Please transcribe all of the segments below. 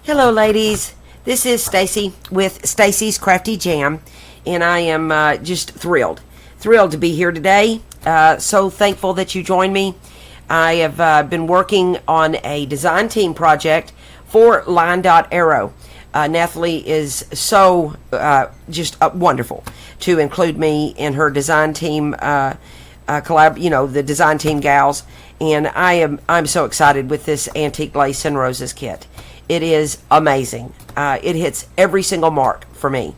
Hello, ladies. This is Stacy with Stacy's Crafty Jam, and I am just thrilled to be here today. So thankful that you joined me. I have been working on a design team project for LineDotArrow. Nathalie is so just wonderful to include me in her design team collab. The design team gals, and I'm so excited with this antique lace and roses kit. It is amazing. It hits every single mark for me.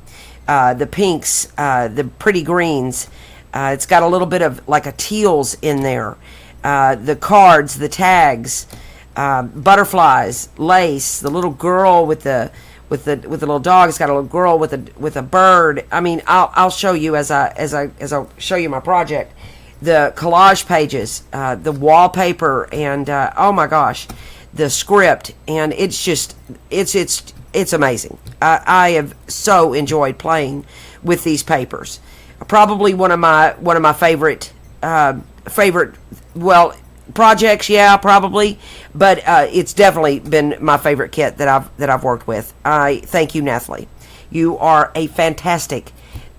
The pinks, the pretty greens. It's got a little bit of like a teals in there. The cards, the tags, butterflies, lace. The little girl with the little dog. It's got a little girl with a bird. I mean, I'll show you as I show you my project. The collage pages, the wallpaper, and oh my gosh, the script, and it's amazing. I have so enjoyed playing with these papers. Probably one of my favorite projects, yeah, probably, but it's definitely been my favorite kit that I've worked with. I thank you, Nathalie. You are a fantastic,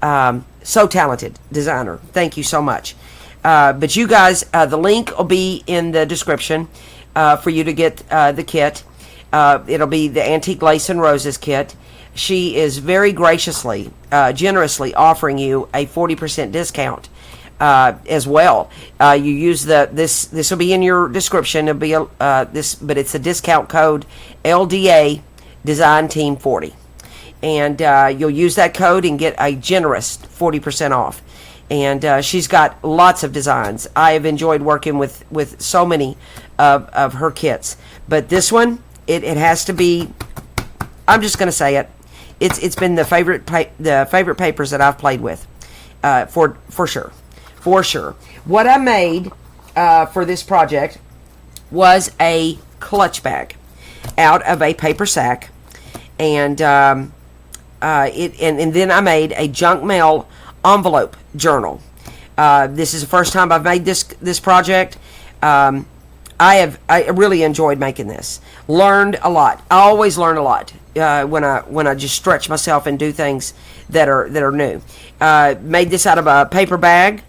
so talented designer. Thank you so much. But you guys, the link will be in the description for you to get the kit. It'll be the Antique Lace and Roses kit. She is very graciously, generously offering you a 40% discount as well. You use this will be in your description. It'll be but it's a discount code LDA Design Team 40, and you'll use that code and get a generous 40% off. And she's got lots of designs. I have enjoyed working with so many of her kits, but this one, it has to be. I'm just going to say it. It's been the favorite papers that I've played with, for sure. What I made for this project was a clutch bag out of a paper sack, and and then I made a junk mail envelope journal. This is the first time I've made this project. I really enjoyed making this. Learned a lot. I always learn a lot when I just stretch myself and do things that are new. Made this out of a paper bag,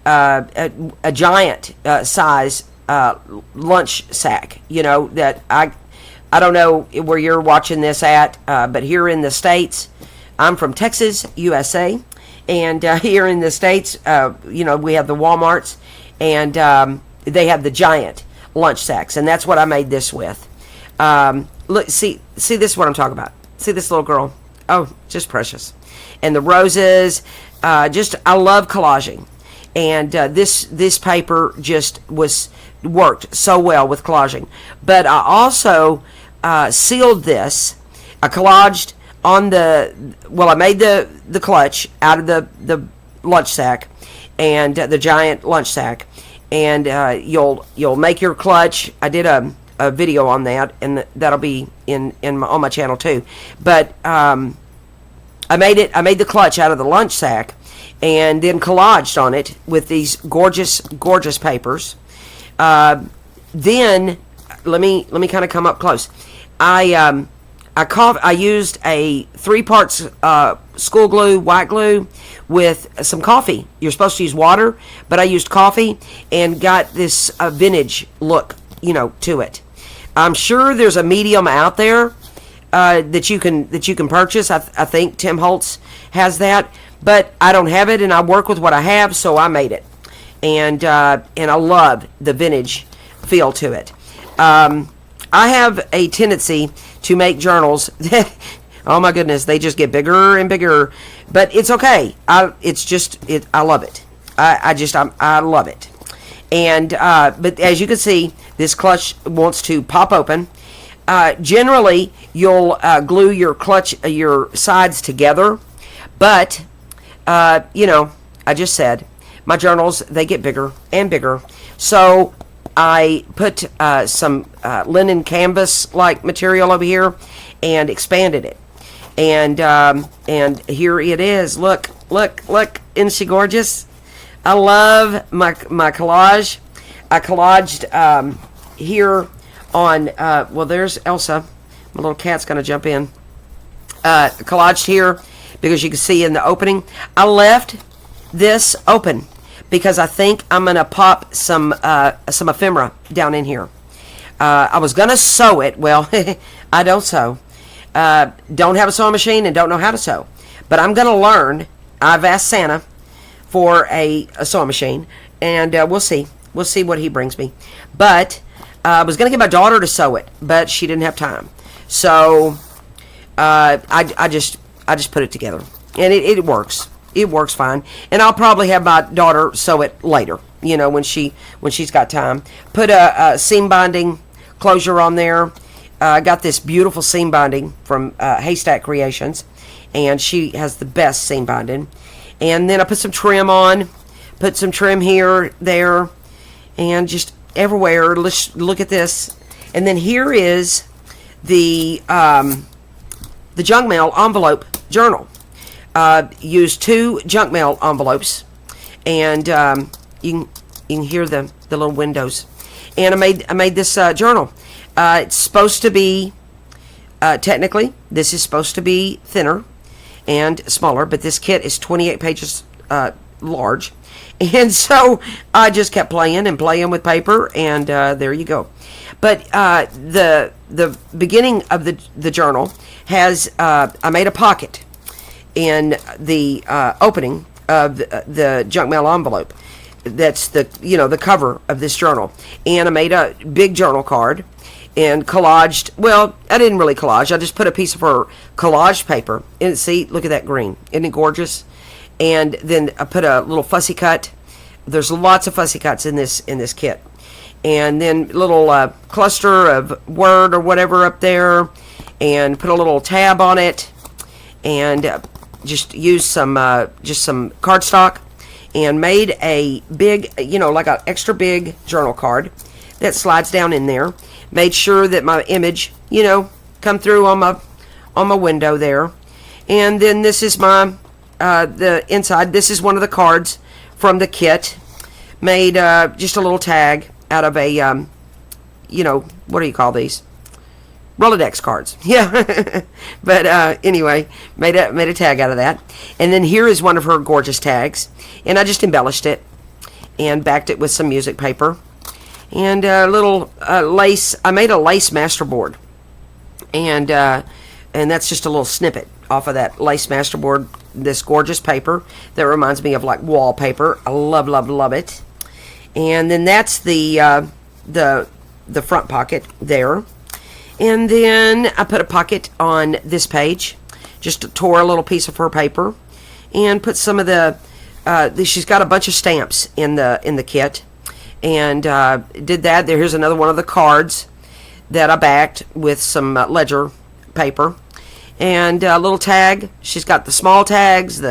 a giant size lunch sack. That I don't know where you're watching this at, but here in the States, I'm from Texas, USA. And here in the States, we have the Walmarts, and they have the giant lunch sacks, and that's what I made this with. Look, see this is what I'm talking about. See this little girl? Oh, just precious. And the roses, I love collaging, and this paper just worked so well with collaging. But I also sealed this. I collaged on I made the clutch out of the lunch sack and the giant lunch sack, and you'll make your clutch. I did a video on that, and that'll be on my channel too. But I made the clutch out of the lunch sack, and then collaged on it with these gorgeous papers. Then let me kind of come up close. I used a 3 parts school glue, white glue, with some coffee. You're supposed to use water, but I used coffee and got this vintage look, to it. I'm sure there's a medium out there that you can purchase. I think Tim Holtz has that, but I don't have it, and I work with what I have, so I made it, and I love the vintage feel to it. I have a tendency to make journals that, oh my goodness, they just get bigger and bigger, but it's okay. I love it. I love it. And but as you can see, this clutch wants to pop open. Generally, you'll glue your sides together, but I just said my journals, they get bigger and bigger, so I put some linen canvas like material over here and expanded it, and here it is. Look, isn't she gorgeous? I love my collage. I collaged here on there's Elsa, My little cat's going to jump in. Collaged here because you can see in the opening. I left this open because I think I'm going to pop some ephemera down in here. I was going to sew it. Well, I don't sew. Don't have a sewing machine and don't know how to sew. But I'm going to learn. I've asked Santa for a sewing machine, and we'll see. We'll see what he brings me. But I was going to get my daughter to sew it, but she didn't have time. So I just put it together, and it works. It works fine. And I'll probably have my daughter sew it later, you know, when she's got time. Put a seam binding closure on there. I got this beautiful seam binding from Haystack Creations, and she has the best seam binding. And then I put some trim on, put some trim here, there, and just everywhere. Let's look at this. And then here is the junk mail envelope journal. Used 2 junk mail envelopes, and you can hear the little windows. And I made this journal. It's supposed to be technically this is supposed to be thinner and smaller, but this kit is 28 pages large, and so I just kept playing with paper, and there you go. But the beginning of the journal has I made a pocket in the opening of the junk mail envelope. That's the cover of this journal, and I made a big journal card and collaged. Well, I didn't really collage. I just put a piece of her collage paper. And see, look at that green. Isn't it gorgeous? And then I put a little fussy cut. There's lots of fussy cuts in this kit. And then a little cluster of word or whatever up there, and put a little tab on it, and just used some cardstock, and made a big, like an extra big journal card that slides down in there. Made sure that my image, come through on my window there. And then this is my the inside. This is one of the cards from the kit. Made just a little tag out of a what do you call these? Rolodex cards. Yeah. But anyway, made a tag out of that. And then here is one of her gorgeous tags, and I just embellished it and backed it with some music paper and a little lace. I made a lace masterboard, and that's just a little snippet off of that lace masterboard. This gorgeous paper that reminds me of like wallpaper. I love, love, love it. And then that's the front pocket there. And then I put a pocket on this page. Just tore a little piece of her paper and put some of the. She's got a bunch of stamps in the kit, and did that. Here's another one of the cards that I backed with some ledger paper, and a little tag. She's got the small tags.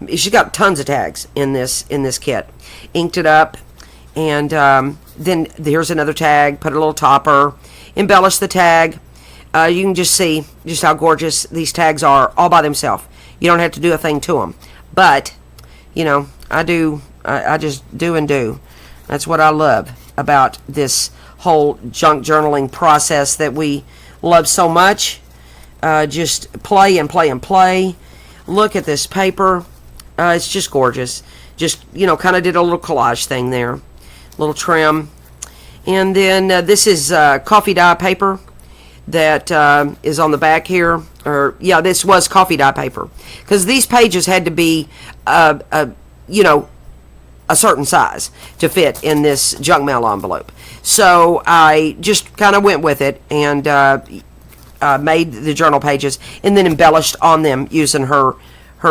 She's got tons of tags in this kit. Inked it up, and then here's another tag. Put a little topper. Embellish the tag. You can just see just how gorgeous these tags are all by themselves. You don't have to do a thing to them. But, I do. I just do and do. That's what I love about this whole junk journaling process that we love so much. Just play and play and play. Look at this paper. It's just gorgeous. Just, kind of did a little collage thing there. Little trim. And then this is coffee dye paper that is on the back here. This was coffee dye paper, because these pages had to be, a certain size to fit in this junk mail envelope. So I just kind of went with it and made the journal pages, and then embellished on them using her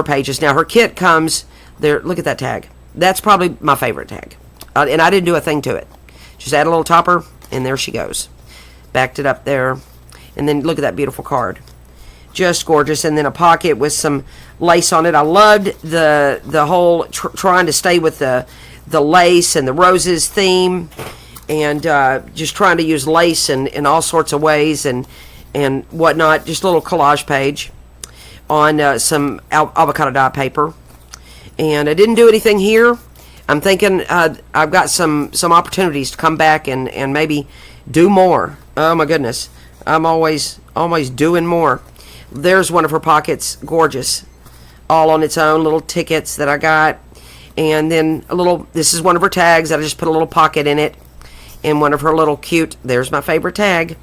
pages. Now her kit comes there. Look at that tag. That's probably my favorite tag, and I didn't do a thing to it. Just add a little topper, and there she goes. Backed it up there. And then look at that beautiful card. Just gorgeous. And then a pocket with some lace on it. I loved the whole trying to stay with the lace and the roses theme. And just trying to use lace in all sorts of ways and whatnot. Just a little collage page on some avocado dye paper. And I didn't do anything here. I'm thinking I've got some opportunities to come back and maybe do more. Oh my goodness. I'm always doing more. There's one of her pockets, gorgeous, all on its own, little tickets that I got. And then this is one of her tags that I just put a little pocket in it. And one of her little cute, there's my favorite tag.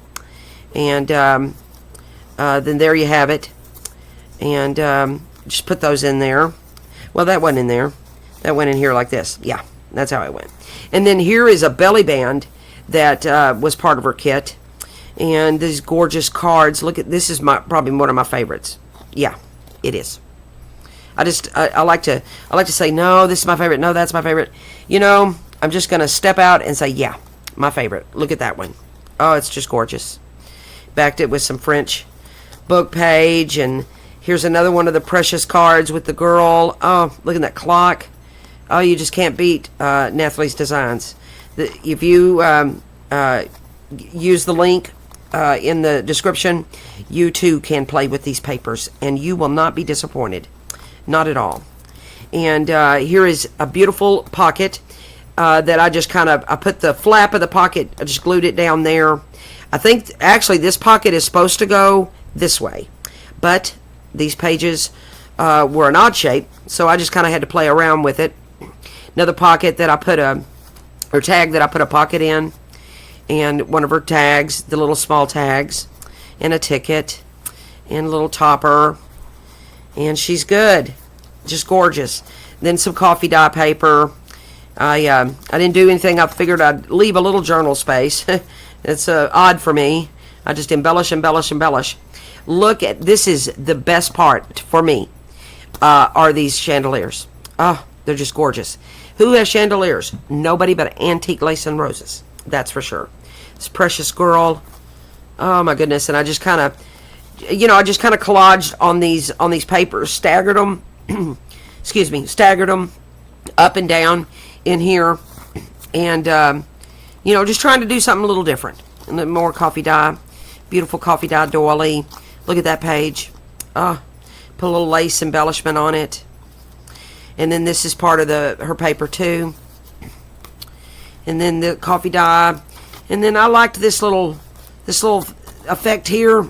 And then there you have it. And just put those in there. Well, that went in there. That went in here like this. Yeah, that's how it went. And then here is a belly band that was part of her kit. And these gorgeous cards. Look at this, is probably one of my favorites. Yeah, it is. I like to say, no, this is my favorite. No, that's my favorite. You know, I'm just gonna step out and say, yeah, my favorite. Look at that one. Oh, it's just gorgeous. Backed it with some French book page, and here's another one of the precious cards with the girl. Oh, look at that clock. Oh, you just can't beat Nathalie's designs. If you use the link in the description, you too can play with these papers, and you will not be disappointed. Not at all. And here is a beautiful pocket that I just I put the flap of the pocket, I just glued it down there. I think actually this pocket is supposed to go this way, but these pages were an odd shape, so I just kind of had to play around with it. Another pocket that I put or tag that I put a pocket in, and one of her tags, the little small tags, and a ticket, and a little topper, and she's good, just gorgeous. Then some coffee dye paper. I didn't do anything. I figured I'd leave a little journal space. It's odd for me. I just embellish. Look at this, is the best part for me. Are these chandeliers? Oh, they're just gorgeous. Who has chandeliers? Nobody but Antique Lace and Roses. That's for sure. This precious girl. Oh my goodness! And I just kind of, collaged on these papers, staggered them. Excuse me, staggered them up and down in here, and just trying to do something a little different. And more coffee dye, beautiful coffee dye doily. Look at that page. Put a little lace embellishment on it. And then this is part of her paper too. And then the coffee dye. And then I liked this little effect here.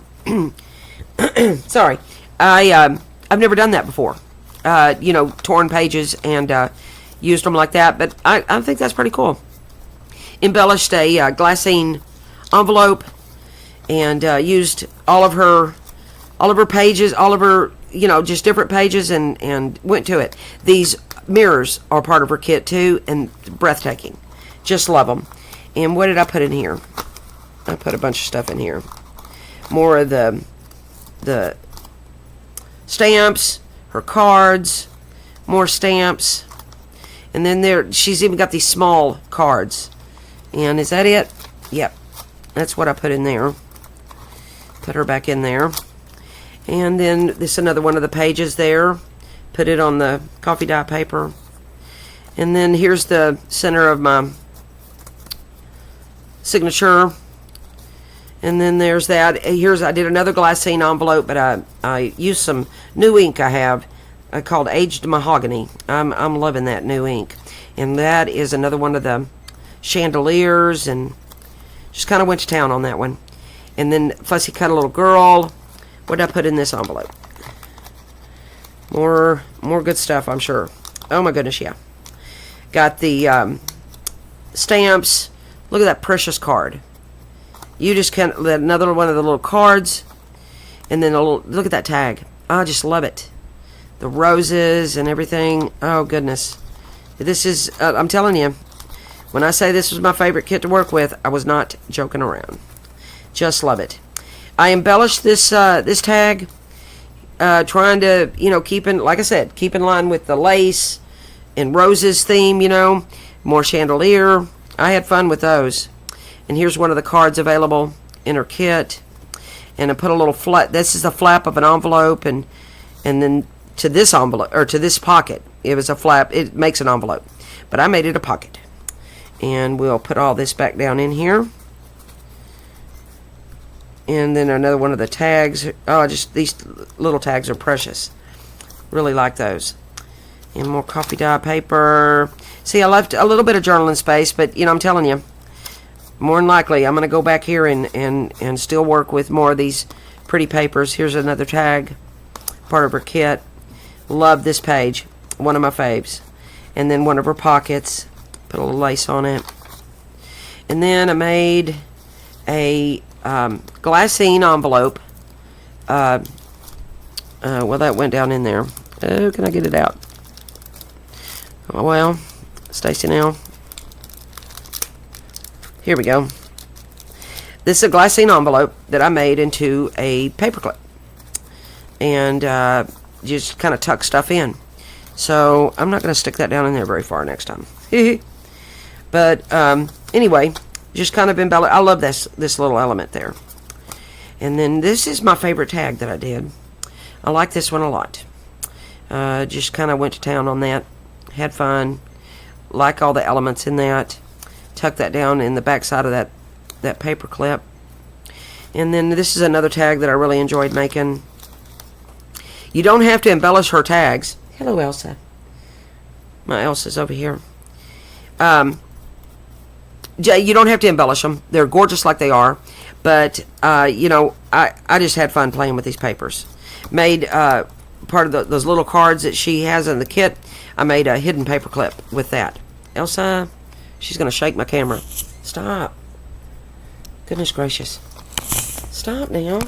Sorry, I've never done that before. Torn pages and used them like that. But I think that's pretty cool. Embellished a glassine envelope and used all of her pages, all of her, just different pages, and went to it. These mirrors are part of her kit too, and breathtaking. Just love them. And what did I put in here? I put a bunch of stuff in here. More of the stamps, her cards, more stamps, and then she's even got these small cards. And is that it? Yep, that's what I put in there. Put her back in there. And then this another one of the pages there. Put it on the coffee dye paper. And then here's the center of my signature. And then there's that. I did another glassine envelope, but I used some new ink I have called Aged Mahogany. I'm loving that new ink. And that is another one of the chandeliers, and just kind of went to town on that one. And then Fussy cut a little girl. What did I put in this envelope? More good stuff, I'm sure. Oh my goodness, yeah. Got the stamps. Look at that precious card. You just can't. Another one of the little cards, and then look at that tag. I just love it. The roses and everything. Oh goodness, this is. I'm telling you, when I say this was my favorite kit to work with, I was not joking around. Just love it. I embellished this tag, trying to keep in, like I said, keep in line with the lace and roses theme. More chandelier. I had fun with those. And here's one of the cards available in her kit. And I put a little this is the flap of an envelope, and then to this envelope, or to this pocket, it was a flap. It makes an envelope, but I made it a pocket. And we'll put all this back down in here. And then another one of the tags. Oh, just these little tags are precious. Really like those. And more coffee dye paper. See, I left a little bit of journaling space, but I'm telling you, more than likely, I'm going to go back here and still work with more of these pretty papers. Here's another tag, part of her kit. Love this page, one of my faves. And then one of her pockets, put a little lace on it. And then I made a glassine envelope. Well, that went down in there. Oh, can I get it out? Oh, well, Stacy now. Here we go. This is a glassine envelope that I made into a paperclip. And just kind of tuck stuff in. So I'm not going to stick that down in there very far next time. But anyway, just kind of embellish. I love this little element there. And then this is my favorite tag that I did. I like this one a lot. Just kind of went to town on that. Had fun. Like all the elements in that. Tuck that down in the back side of that paper clip. And then this is another tag that I really enjoyed making. You don't have to embellish her tags. Hello, Elsa. My Elsa's over here. You don't have to embellish them. They're gorgeous like they are. But, you know, I just had fun playing with these papers. Made part of those little cards that she has in the kit. I made a hidden paper clip with that. Elsa, she's going to shake my camera. Stop. Goodness gracious. Stop now.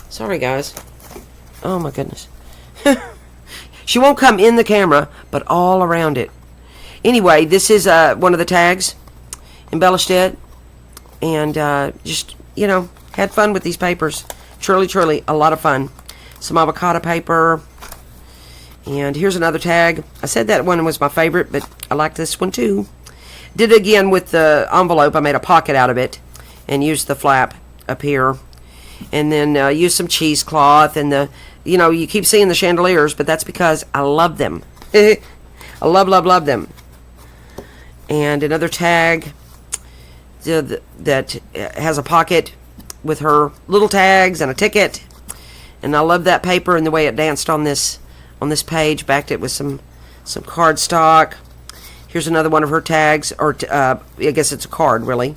Sorry, guys. Oh, my goodness. She won't come in the camera, but all around it. Anyway, this is one of the tags. Embellished it. And just, you know, had fun with these papers. Truly, truly, a lot of fun. Some avocado paper. And here's another tag. I said that one was my favorite, but I like this one too. Did it again with the envelope. I made a pocket out of it. And used the flap up here. And then used some cheesecloth. And you know, you keep seeing the chandeliers, but that's because I love them. I love, love, love them. And another tag that has a pocket with her little tags and a ticket. And I love that paper and the way it danced on this page. Backed it with some cardstock. Here's another one of her tags, or I guess it's a card really.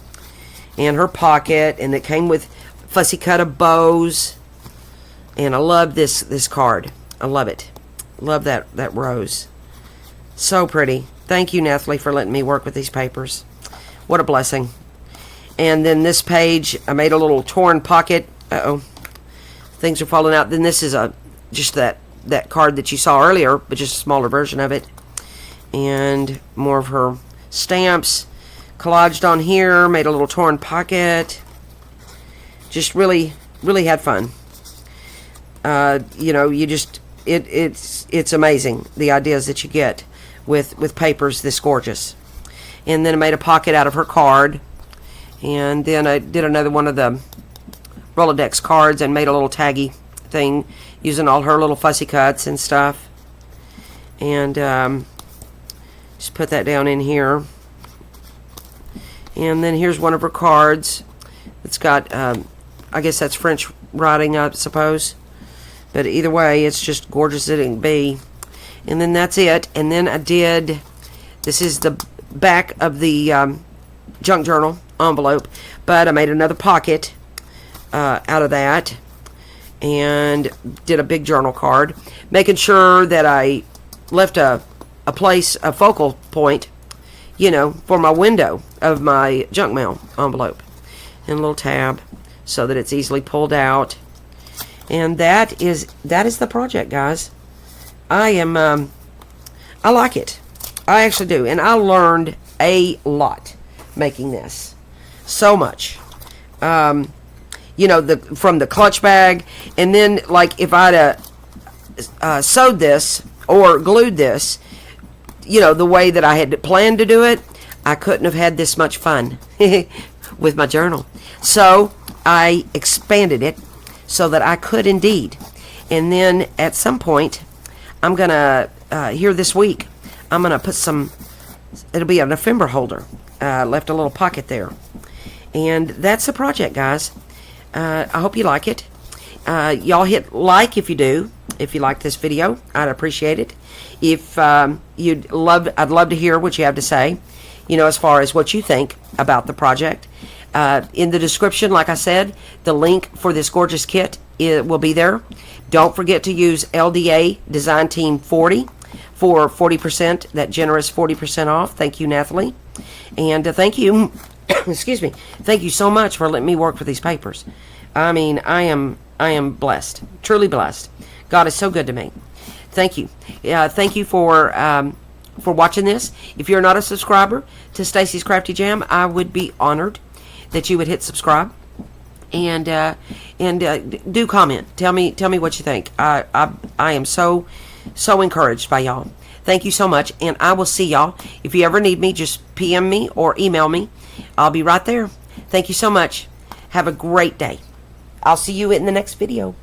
And her pocket, and it came with fussy cut of bows. And I love this card. I love it. Love that rose. So pretty. Thank you, Nathalie, for letting me work with these papers. What a blessing. And then this page, I made a little torn pocket. Uh-oh. Things are falling out. Then this is just that card that you saw earlier, but just a smaller version of it. And more of her stamps. Collaged on here. Made a little torn pocket. Just really, really had fun. You know, you just it's amazing the ideas that you get with papers this gorgeous. And then I made a pocket out of her card, and then I did another one of the Rolodex cards and made a little taggy thing using all her little fussy cuts and stuff. And just put that down in here. And then here's one of her cards. It's got I guess that's French writing, I suppose. But either way, it's just gorgeous as it can be. And then that's it. And then I did, this is the back of the junk journal envelope. But I made another pocket out of that. And did a big journal card. Making sure that I left a focal point, you know, for my window of my junk mail envelope. And a little tab so that it's easily pulled out. And that is the project, guys. I like it. I actually do. And I learned a lot making this. So much. You know, from the clutch bag. And then, like, if I'd sewed this or glued this, you know, the way that I had planned to do it, I couldn't have had this much fun with my journal. So I expanded it so that I could indeed. And then at some point, I'm going to, here this week, I'm going to put it'll be an ephemera holder. Left a little pocket there. And that's the project, guys. I hope you like it. Y'all hit like if you do. If you like this video, I'd appreciate it. If I'd love to hear what you have to say, as far as what you think about the project. In the description, like I said, the link for this gorgeous kit will be there. Don't forget to use LDA Design Team 40 for 40%, that generous 40% off. Thank you, Nathalie. And thank you, excuse me, thank you so much for letting me work with these papers. I mean, I am blessed, truly blessed. God is so good to me. Thank you. Thank you for watching this. If you're not a subscriber to Stacy's Crafty Jam, I would be honored that you would hit subscribe and do comment. Tell me what you think. I am so encouraged by y'all. Thank you so much, and I will see y'all. If you ever need me, just PM me or email me. I'll be right there. Thank you so much. Have a great day. I'll see you in the next video.